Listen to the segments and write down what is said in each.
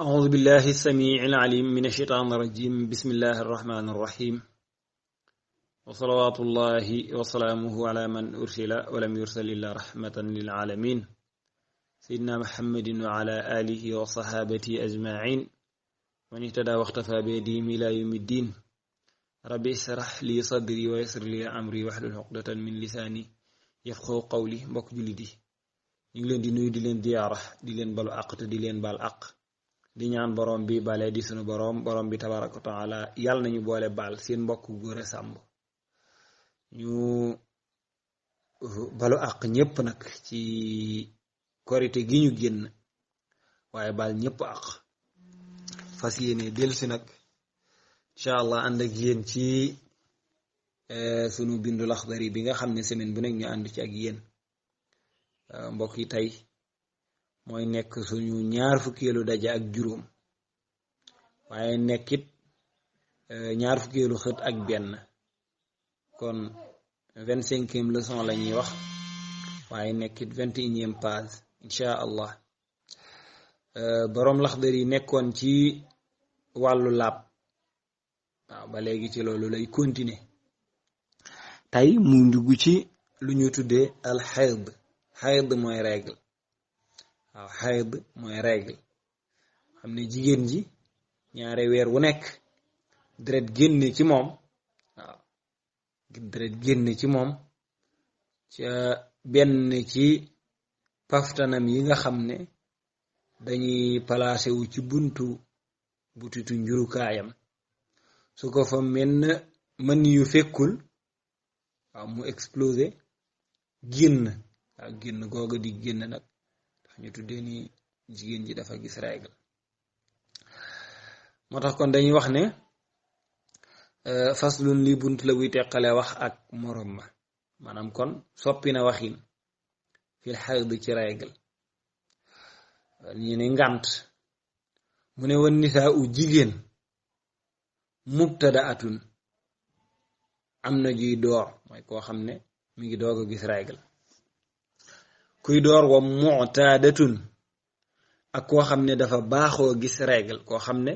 أعوذ بالله السميع العليم من الشيطان الرجيم بسم الله الرحمن الرحيم وصلوات الله وسلامه على من أرسل ولم يرسل إلا رحمة للعالمين سيدنا محمد وعلى آله وصحابته أجمعين ومن اهتدى واختفى بهديهم إلى يوم الدين ربي اشرح لي صدري ويسر لي أمري واحلل عقدة من لساني يفقهوا قولي mbokk jullit yi ñu ngi leen di nuyu di leen ziyaara di leen balu àq te di leen baal àq di ñaan borom bi bale di sunu borom bi tabaraka wa taala yàlla nañu boole baal seen mbokk Gora Samb ñu balu àq ñépp nag ci korite gi ñu génn waaye baal ñépp àq fas yéene dellusi nag incha allah ànd ak yéen ci sunu bindu Laxdari bi nga xam ne semaine bu nekk ñu ànd ci ak yéen mbokk yi tey mooy nekk suñu ñaar fukkeelu daje ak juróom waaye nekkit ñaar fukkeelu xët ak benn kon 25e leçon la ñuy wax waaye nekkit 21e page incha allah boroom Laxdari nekkoon ci wàllu laab waaw ba léegi ci loolu lay continuer tey mu dugg ci lu ñu tuddee al xayd mooy règle waaw xayd mooy règle xam ne jigéen ji ñaare weer wu nekk deret génne ci moom waaw deret génne ci moom ca benn ci paftanam yi nga xam ne dañuy placé wu ci butitu njurukaayam su ko fa mën yu fekkul waaw mu explosé génn waaw génn googa di génn nag ñu tuddee ni jigéen ji dafa gis règle moo tax kon dañuy wax ne faslun li bunt la buy teqale wax ak morom ma maanaam kon soppi na waxin fil xayd ci règle ñu ne ngànt mu ne wan nisaa u jigéen mubtada atun am na juy door mooy koo xam ne mi ngi doog a gis règle kuy door wa mu'tadatun ak koo xam ne dafa baaxoo gis règle koo xam ne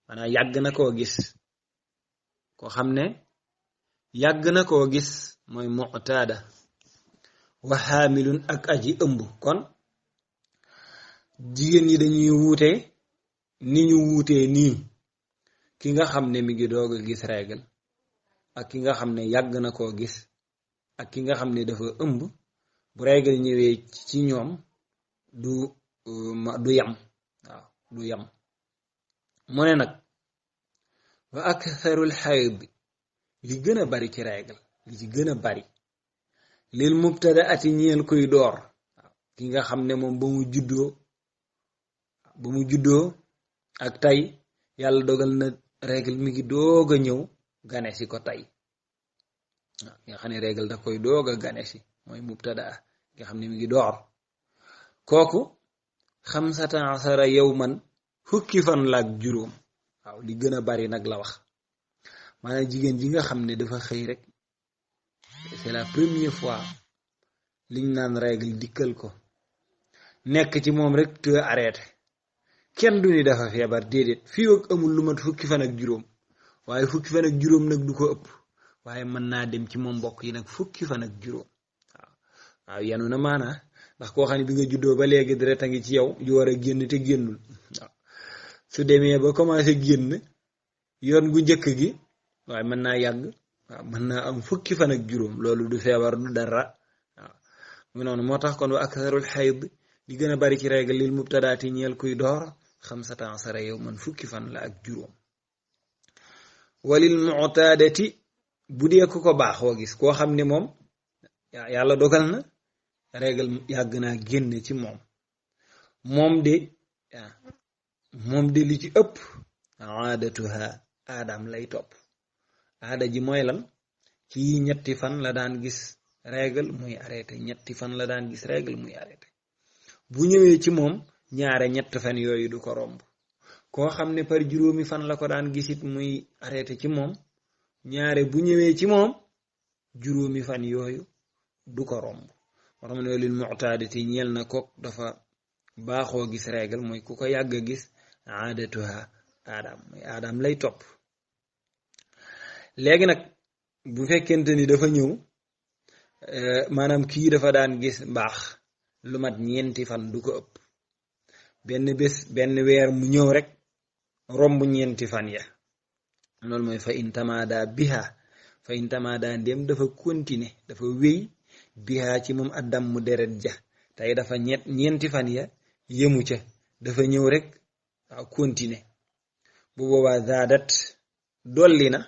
maanaam yàgg na koo gis koo xam ne yàgg na koo gis mooy mu'tada wa xaamilun ak aji ëmb kon jigéen ñi dañuy wuute ni ñu wuutee nii ki nga xam ne mi ngi doog a gis règle ak ki nga xam ne yàgg na koo gis ak ki nga xam ne dafa ëmb bu règle ñëwee ci ñoom du yam waaw du yam mu ne nag wa aktharul xayd li gën a bari ci règle li ci gën a bari lil mubtada ati ñeel koy door waaw ki nga xam ne moom ba mu juddoo ak tey yàlla dogal na règle mi ngi doog a ñëw gane si ko tey waaw nga xam ne règle da koy doog a gane si mooy mubtada nga xam ne mi ngi door kooku 15 yawman fukki fan la ak juróom waaw li gën a bari nag la wax maanaam jigéen ji nga xam ne dafa xëy rek c'est la première fois liñ naan règle dikkal ko nekk ci moom rek te arrêté kenn du ni dafa feebar déedéet fii ak amul lu mat fukki fan ak juróom waaye fukki fan ak juróom nag du ko ëpp waaye mën naa dem ci moom mbokk yi nag fukki fan ak juróom waaw yanu na maanaa ndax koo xam ne bi nga juddoo ba léegi deret a ngi ci yow ju war a génn te génnul waaw su demee ba commencé génn yoon gu njëkk gi waaye mën naa yàgg waaw mën naa am fukki fan ak juróom loolu du feebar du dara waaw mu noonu moo tax kon wa aktharul xayd li gën a bari ci règle lil mubtadaati ñeel kuy door 15 yawman fukki fan la ak juróom walil mu'tadati bu dee ku ko baaxoo gis koo xam ne moom yàlla dogal na règle yàgg naa génne ci moom de li ci ëpp aadatuha aadam lay topp aada ji mooy lan ci ñetti fan la daan gis règle muy arrêté ñetti fan la daan gis règle muy arrêté bu ñëwee ci moom ñaare ñett fan yooyu du ko romb koo xam ne par juróomi fan la ko daan gisit muy arrêté ci moom ñaare bu ñëwee ci moom juróomi fan yooyu du ko romb moo tax ne lil mu'tadati ñeel na kook dafa baaxoo gis règle mooy ku ko yàgg a gis aadatuha aadaam mooy aadaam lay topp. léegi nag bu fekkente ni dafa ñëw maanaam kii dafa daan gis mbaax lu mat ñeenti fan du ko ëpp, benn bés benn weer mu ñëw rek romb ñeenti fan ya, loolu mooy fa in tamada biha, fa in tamada ndem dafa continuer dafa wéy biha ci moom addam mu deret ja, tey dafa ñeenti fan ya yemu ca, dafa ñëw rek waaw continuer, bu boobaa zaadat dolli na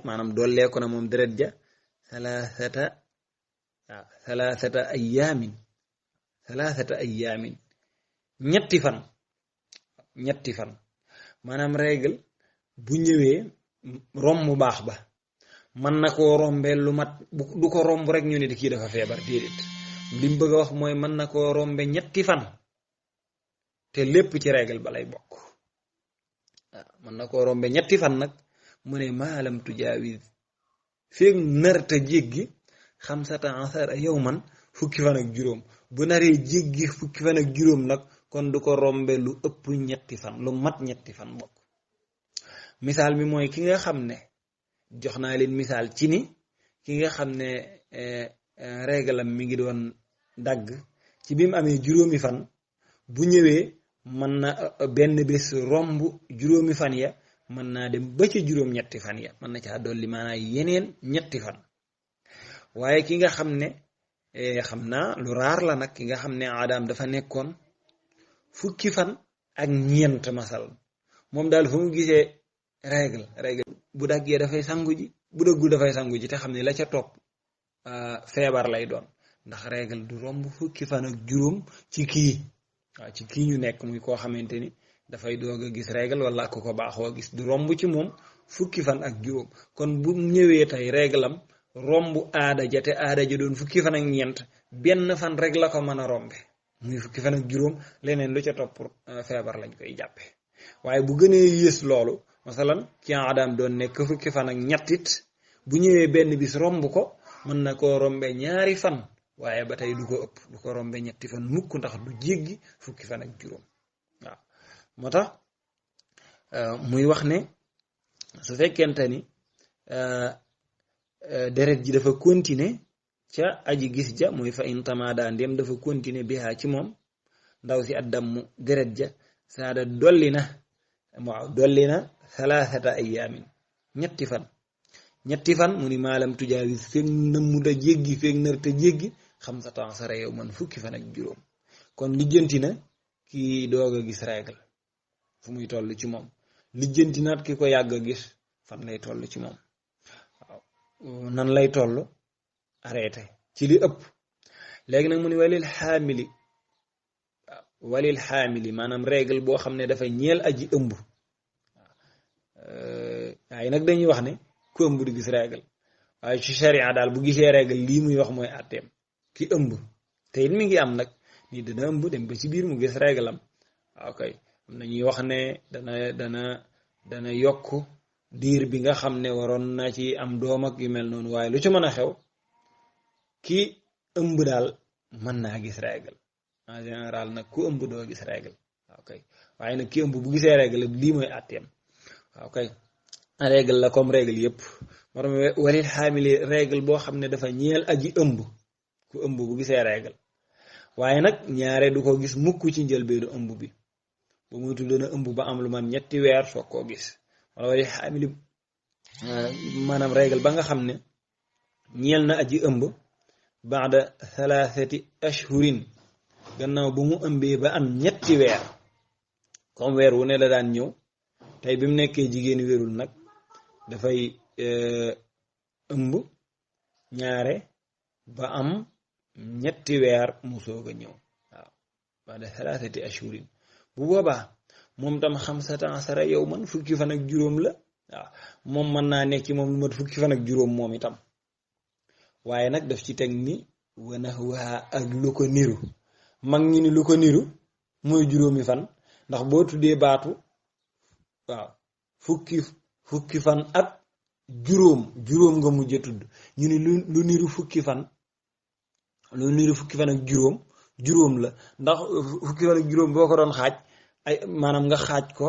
maanaam dolleeku na moom deret ja thalathata ayaamin ñetti fan maanaam règle bu ñëwee romb baax ba mën na koo rombee lu mat du ko romb rek ñu ne di kii dafa feebar, déedéet li mu bëgg a wax mooy mën na koo rombe ñetti fan te lépp ci règle ba lay bokk. waaw mën na koo rombe ñetti fan nag mu ne maalam tujaawiz feeg narta jéggi 15 yawman fukki fan ak juróom, bu naree jéggi fukki fan ak juróom nag kon du ko rombe lu ëpp ñetti fan, lu mat ñetti fan bokk. misaal mi mooy ki nga xam ne jox naa leen misaal ci ni ki nga xam ne réglam mi ngi doon dagg ci bi mu amee juróomi fan, bu ñëwee mën na benn bés romb juróomi fan ya, mën naa dem ba ca juróom ñetti fan ya, mën na caa dolli maanaam yeneen ñetti fan. waaye ki nga xam ne xam naa lu raar la nag, ki nga xam ne aadaam dafa nekkoon fukki fan ak ñeent masal, moom daal fu mu gisee règle bu daggee dafay sangu ji, bu dëggul dafay sangu ji, te xam ne la ca topp feebar lay doon, ndax règle du romb fukki fan ak juróom ci kii. waaw ci kii ñu nekk muy koo xamante ni dafay doog a gis règle wala ku ko baaxoo gis, du romb ci moom fukki fan ak juróom. kon bu ñëwee tey réglam romb aada ja, te aada ja doon fukki fan ak ñeent, benn fan rek la ko mën a rombe muy fukki fan ak juróom, leneen lu ca topp feebar lañ koy jàppe. waaye bu gënee yées loolu, masalan ci aadaam doon nekk fukki fan ak ñettit, bu ñëwee benn bis romb ko, mën na koo rombe ñaari fan, waaye ba tey du ko ëpp, du ko rombe ñetti fan mukk, ndax du jéggi fukki fan ak juróom. waaw moo tax muy wax ne su fekkente ni deret ji dafa continuer ca aji gis ja, muy fa in tamada ndem dafa continuer biha ci moom ndaw si addam deret ja, saada dolli na thalathata ayaamin ñetti fan mu ni maalam tujaawis feeg nëmmuta jéggi, feeg narta jéggi 15 yawman fukki fan ak juróom. kon lijjanti na ki doog a gis règle fu muy toll ci moom, lijjanti naat ki ko yàgg a gis fan lay toll ci moom. waaw nan lay toll arrêté ci li ëpp. léegi nag mu ni walil xaamili maanaam règle boo xam ne dafa ñeel aji ëmb. waaye nag dañuy wax ne ku ëmb du gis règle, waaye ci sharia daal bu gisee règle lii muy wax mooy àtteem ki ëmb, te it mi ngi am nag ni dana ëmb dem ba ci biir mu gis règle am. ok am na ñuy wax ne dana yokk diir bi nga xam ne waroon na ci am doom ak yu mel noonu, waaye lu ci mën a xew ki ëmb daal mën naa gis règle. en général nag ku ëmb doo gis règle. ok waaye nag ki ëmb bu gisee règle lii mooy àtteem. ok règle la comme règle yëpp, moo tax walil xaamili règle boo xam ne dafa ñeel aji ëmb, ku ëmb bu gisee règle, waaye nag ñaare du ko gis mukk ci njëlbeenu ëmb bi, ba muy tudd na ëmb ba am lu man ñetti weer soog koo gis. wala walil xaamili maanaam règle ba nga xam ne ñeel na aji ëmb baada 3 ashhurin, gannaaw bu mu ëmbee ba am ñetti weer, comme weer wu ne la daan ñëw, tey bi mu nekkee jigéen wérul nag dafay ëmb ñaare ba am ñetti weer mu soog a ñëw. waaw baada 3 ashhurin, bu boobaa moom tam 15 yawman fukki fan ak juróom la. waaw moom mën naa nekk ci moom lu mat fukki fan ak juróom moom itam, waaye nag daf ci teg ni wanahwa ak lu ko niru. mag ñi ni lu ko niru mooy juróomi fan, ndax boo tuddee baatu waaw fukki fan ak juróom nga mujj tudd, ñu ni lu niru fukki fan ak juróom la, ndax fukki fan ak juróom boo ko doon xaaj ay maanaam nga xaaj ko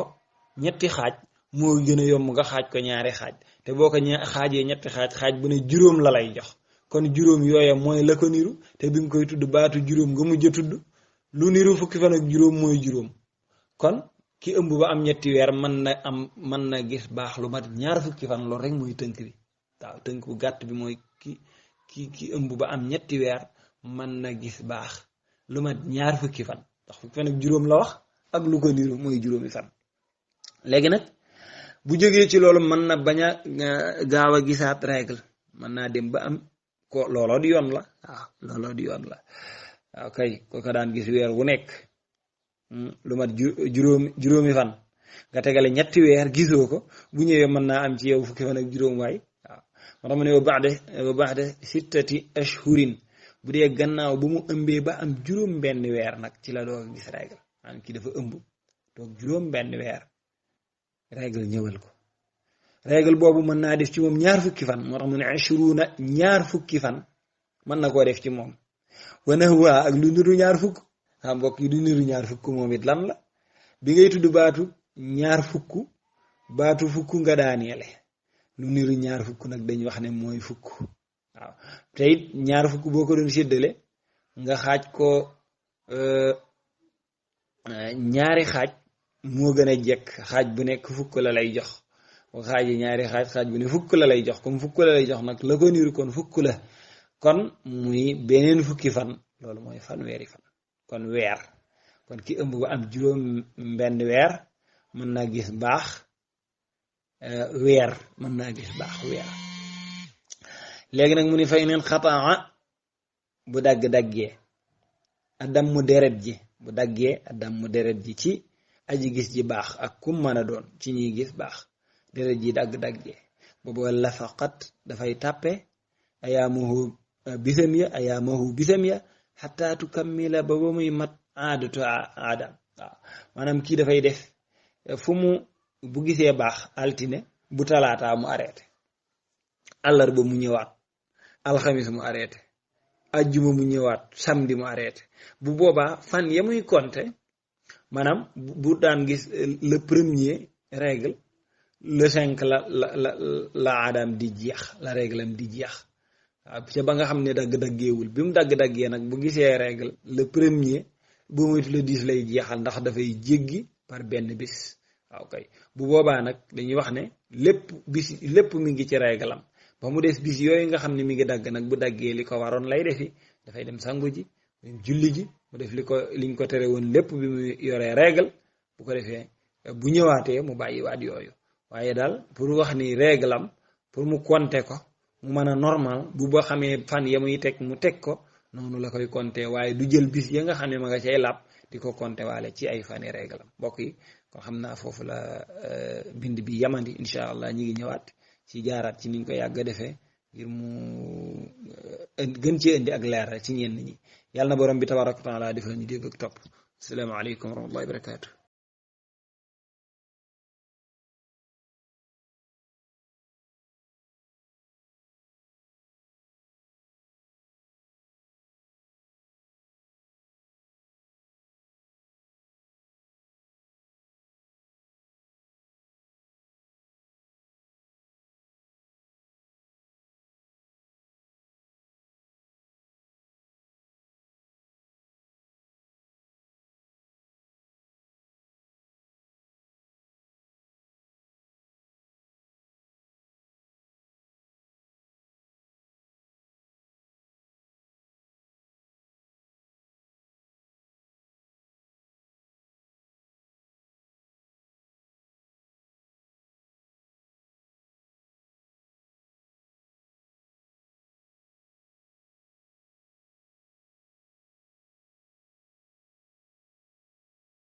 ñetti xaaj moo gën a yomb nga xaaj ko ñaari xaaj te boo ko xaajee ñetti xaaj bu ne juróom la lay jox kon juróom yooya mooy la ko niru te bi nga koy tudd baatu juróom nga mujj a tudd lu niru fukki fan ak juróom mooy juróom kon ki ëmb ba am ñetti weer mën na gis baax lu mat ñaar fukki fan loolu rek mooy tënk bi waaw tënk bu gàtt bi mooy ki ëmb ba am ñetti weer mën na gis baax lu mat ñaar fukki fan ndax fukki fan ak juróom la wax ak lu ko niru mooy juróomi fan léegi nag bu jógee ci loolu mën na bañ a gaaw a gisaat règle mën naa dem ba am ko looloo di yoon la waaw looloo di yoon la waaw kay ko daan gis weer wu nekk lu mat juróomi fan nga tegale ñetti weer gisoo ko bu ñëwee mën naa am ci yow fukki fan ak juróom waay waaw moo tax mu ne wa ba'da sittati ashhurin bu dee gannaaw bu mu ëmbee ba am juróom benn weer nag ci la doog a gis règle maanaam kii dafa ëmb toog juróom benn weer règle ñëwal ko règle boobu mën naa def ci moom ñaar fukki fan moo tax mu ne ashruna ñaar fukki fan mën na koo def ci moom wana waa ak lu niru ñaar fukk xam mbokk yi du niru ñaar fukk moom it lan la bi ngay tudd baatu ñaar fukk baatu fukk nga daaneele lu niru ñaar fukk nag dañ wax ne mooy fukk waaw te it ñaar fukk boo ko doon séddale nga xaaj ko ñaari xaaj moo gën a jekk xaaj bu nekk fukk la lay jox boo xaaji ñaari xaaj bu ne fukk la lay jox comme fukk la lay jox nag la ko niru kon fukk la kon muy beneen fukki fan loolu mooy fanweeri fan kon weer kon ki ëmb ba am juróom benn weer mën naa gis baax weer mën naa gis baax weer léegi nag mu ni fay neen xataa bu dagg-daggee adam mu deret ji bu daggee adam mu deret ji ci aji gis ji baax ak kum mën a doon ci ñuy gis baax deret ji dagg-daggee boobu lafaqat dafay tàppe ayaamahu bisam ya xataa tukammila ba muy mat aadatu aadam waaw maanaam kii dafay def fu mu bu gisee baax altine bu talaataa mu arrêté àllarba mu ñëwaat alxamis mu arrêté ajjuma mu ñëwaat samedi mu arrêté bu boobaa fan ya muy compter maanaam bu daan gis le premier règle le 5 la aadam di jeex la règle am di jeex waaw ca ba nga xam ne dagg-daggeewul bi mu dagg-daggee nag bu gisee règle le premier boo moytu le 10 lay jeexal ndax dafay jéggi par benn bis waaw kay bu boobaa nag dañuy wax ne lépp mi ngi ci règle am ba mu des bis yooyu nga xam ne mi ngi dagg nag bu daggee li ko waroon lay defi dafay dem sangu ji dem julli ji mu def liñ ko tere woon lépp bi mu yoree règle bu ko defee bu ñëwaatee mu bàyyiwaat yooyu waaye daal pour wax ni règle am pour mu compter ko mu mën a normal bu boo xamee fan ya muy teg mu teg ko noonu la koy compter waaye du jël bis ya nga xam ne ma nga cay làpp di ko compter waale ci ay fani règle am mbokk yi kon xam naa foofu la bind bi yamandi incha allah ñi ngi ñëwaat ci jaaraat ci niñ ko yàgg a defee ngir mu gën cee indi ak leer ci ñenn ñi yàlla na borom bi tabaraka wa taala defal ñu dégg ak topp asalaamaaleykum wa rahmatullahi wa barakatuh